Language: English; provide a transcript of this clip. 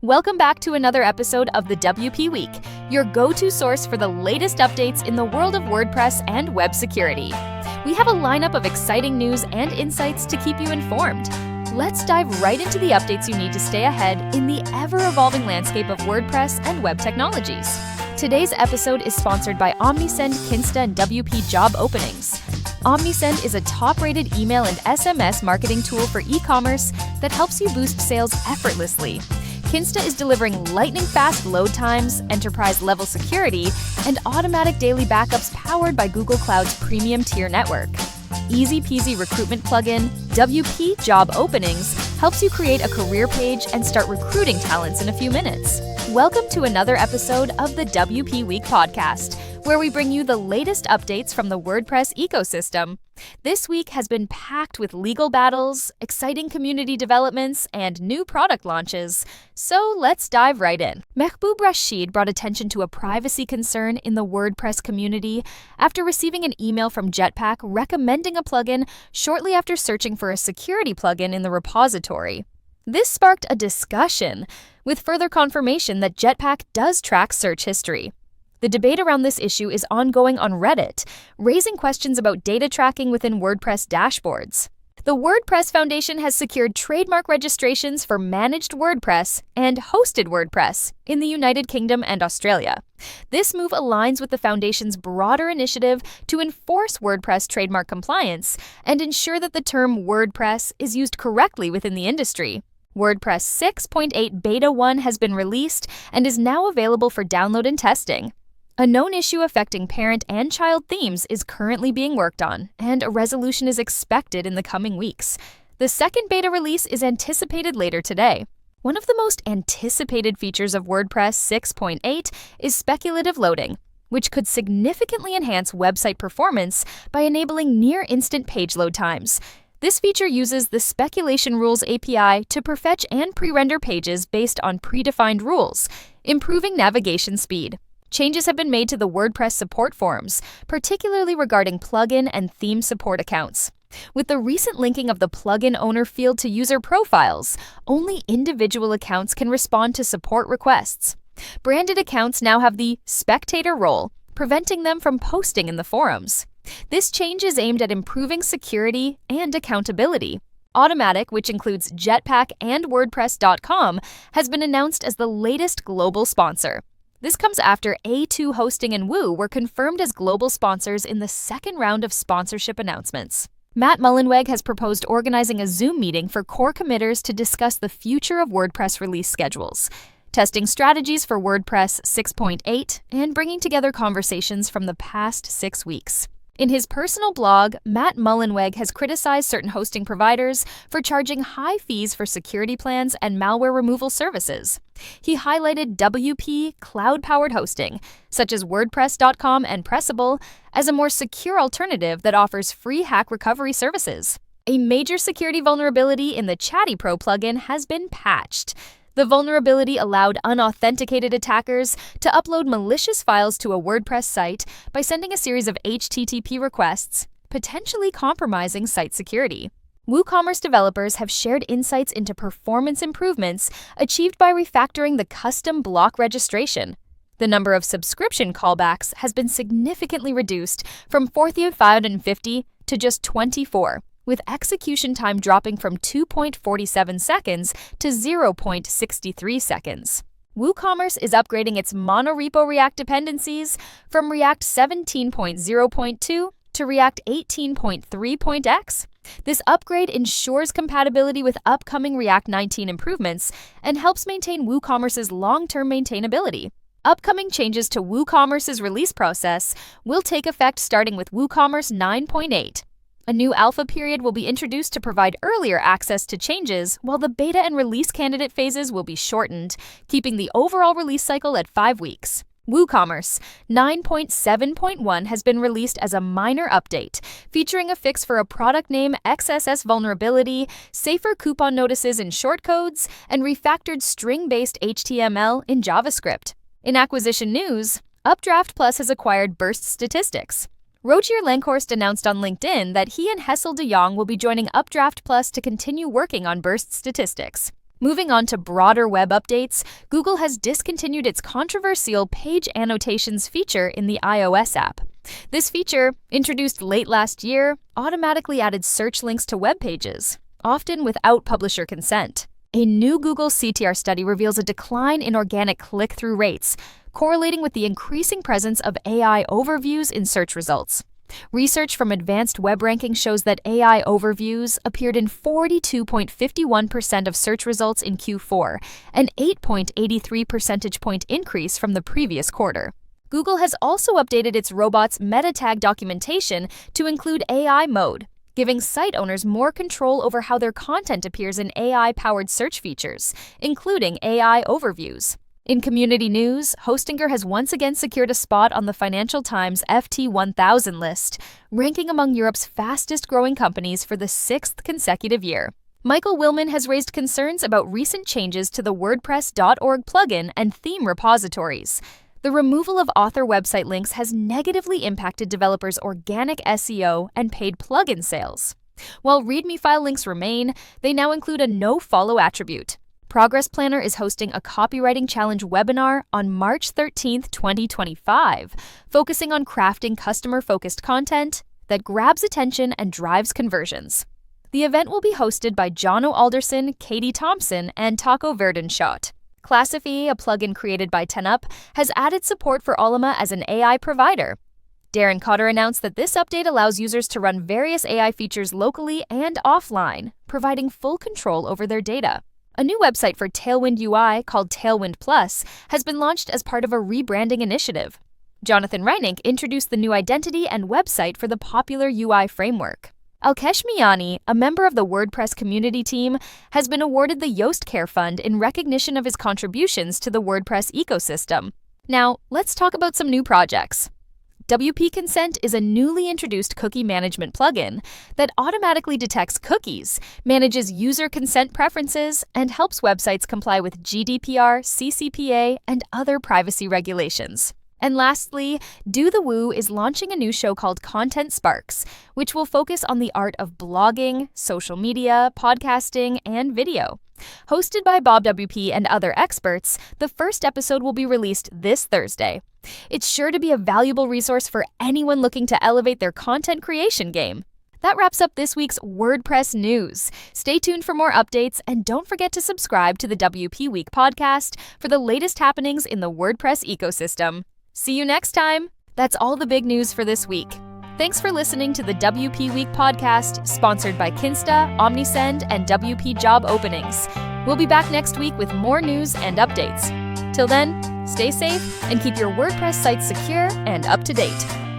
Welcome back to another episode of the WP Week, your go-to source for the latest updates in the world of WordPress and web security. We have a lineup of exciting news and insights to keep you informed. Let's dive right into the updates you need to stay ahead in the ever-evolving landscape of WordPress and web technologies. Today's episode is sponsored by Omnisend, Kinsta, and WP Job Openings. Omnisend is a top-rated email and SMS marketing tool for e-commerce that helps you boost sales effortlessly. Kinsta is delivering lightning-fast load times, enterprise-level security, and automatic daily backups powered by Google Cloud's premium tier network. Easy-peasy recruitment plugin, WP Job Openings, helps you create a career page and start recruiting talents in a few minutes. Welcome to another episode of the WP Week podcast, where we bring you the latest updates from the WordPress ecosystem. This week has been packed with legal battles, exciting community developments, and new product launches. So let's dive right in. Mehboob Rashid brought attention to a privacy concern in the WordPress community after receiving an email from Jetpack recommending a plugin shortly after searching for a security plugin in the repository. This sparked a discussion, with further confirmation that Jetpack does track search history. The debate around this issue is ongoing on Reddit, raising questions about data tracking within WordPress dashboards. The WordPress Foundation has secured trademark registrations for managed WordPress and hosted WordPress in the United Kingdom and Australia. This move aligns with the Foundation's broader initiative to enforce WordPress trademark compliance and ensure that the term WordPress is used correctly within the industry. WordPress 6.8 Beta 1 has been released and is now available for download and testing. A known issue affecting parent and child themes is currently being worked on, and a resolution is expected in the coming weeks. The second beta release is anticipated later today. One of the most anticipated features of WordPress 6.8 is speculative loading, which could significantly enhance website performance by enabling near-instant page load times. This feature uses the Speculation Rules API to prefetch and pre-render pages based on predefined rules, improving navigation speed. Changes have been made to the WordPress support forums, particularly regarding plugin and theme support accounts. With the recent linking of the plugin owner field to user profiles, only individual accounts can respond to support requests. Branded accounts now have the spectator role, preventing them from posting in the forums. This change is aimed at improving security and accountability. Automatic, which includes Jetpack and WordPress.com, has been announced as the latest global sponsor. This comes after A2 Hosting and Woo were confirmed as global sponsors in the second round of sponsorship announcements. Matt Mullenweg has proposed organizing a Zoom meeting for core committers to discuss the future of WordPress release schedules, testing strategies for WordPress 6.8, and bringing together conversations from the past 6 weeks. In his personal blog, Matt Mullenweg has criticized certain hosting providers for charging high fees for security plans and malware removal services. He highlighted WP cloud-powered hosting, such as WordPress.com and Pressable, as a more secure alternative that offers free hack recovery services. A major security vulnerability in the Chatty Pro plugin has been patched. The vulnerability allowed unauthenticated attackers to upload malicious files to a WordPress site by sending a series of HTTP requests, potentially compromising site security. WooCommerce developers have shared insights into performance improvements achieved by refactoring the custom block registration. The number of subscription callbacks has been significantly reduced from 4,550 to just 24. With execution time dropping from 2.47 seconds to 0.63 seconds. WooCommerce is upgrading its monorepo React dependencies from React 17.0.2 to React 18.3.x. This upgrade ensures compatibility with upcoming React 19 improvements and helps maintain WooCommerce's long-term maintainability. Upcoming changes to WooCommerce's release process will take effect starting with WooCommerce 9.8. A new alpha period will be introduced to provide earlier access to changes, while the beta and release candidate phases will be shortened, keeping the overall release cycle at 5 weeks. WooCommerce 9.7.1 has been released as a minor update, featuring a fix for a product name XSS vulnerability, safer coupon notices in shortcodes, and refactored string-based HTML in JavaScript. In acquisition news, UpdraftPlus has acquired Burst Statistics. Rogier Langhorst announced on LinkedIn that he and Hessel de Jong will be joining UpdraftPlus to continue working on Burst Statistics. Moving on to broader web updates, Google has discontinued its controversial page annotations feature in the iOS app. This feature, introduced late last year, automatically added search links to web pages, often without publisher consent. A new Google CTR study reveals a decline in organic click-through rates, correlating with the increasing presence of AI overviews in search results. Research from Advanced Web Ranking shows that AI overviews appeared in 42.51% of search results in Q4, an 8.83 percentage point increase from the previous quarter. Google has also updated its robots' meta tag documentation to include AI mode, giving site owners more control over how their content appears in AI-powered search features, including AI overviews. In community news, Hostinger has once again secured a spot on the Financial Times FT 1000 list, ranking among Europe's fastest-growing companies for the 6th consecutive year. Michael Willman has raised concerns about recent changes to the WordPress.org plugin and theme repositories. The removal of author website links has negatively impacted developers' organic SEO and paid plugin sales. While README file links remain, they now include a no-follow attribute. Progress Planner is hosting a copywriting challenge webinar on March 13, 2025, focusing on crafting customer-focused content that grabs attention and drives conversions. The event will be hosted by Jono Alderson, Katie Thompson, and Taco Verdenschot. ClassifAI, a plugin created by 10up, has added support for Ollama as an AI provider. Darren Cotter announced that this update allows users to run various AI features locally and offline, providing full control over their data. A new website for Tailwind UI called Tailwind Plus has been launched as part of a rebranding initiative. Jonathan Reininck introduced the new identity and website for the popular UI framework. Alkesh Miani, a member of the WordPress community team, has been awarded the Yoast Care Fund in recognition of his contributions to the WordPress ecosystem. Now, let's talk about some new projects. WPConsent is a newly introduced cookie management plugin that automatically detects cookies, manages user consent preferences, and helps websites comply with GDPR, CCPA, and other privacy regulations. And lastly, Do the Woo is launching a new show called Content Sparks, which will focus on the art of blogging, social media, podcasting, and video. Hosted by Bob WP and other experts, the first episode will be released this Thursday. It's sure to be a valuable resource for anyone looking to elevate their content creation game. That wraps up this week's WordPress news. Stay tuned for more updates, and don't forget to subscribe to the WP Week podcast for the latest happenings in the WordPress ecosystem. See you next time! That's all the big news for this week. Thanks for listening to the WP Week podcast, sponsored by Kinsta, Omnisend, and WP Job Openings. We'll be back next week with more news and updates. Till then, stay safe and keep your WordPress site secure and up to date.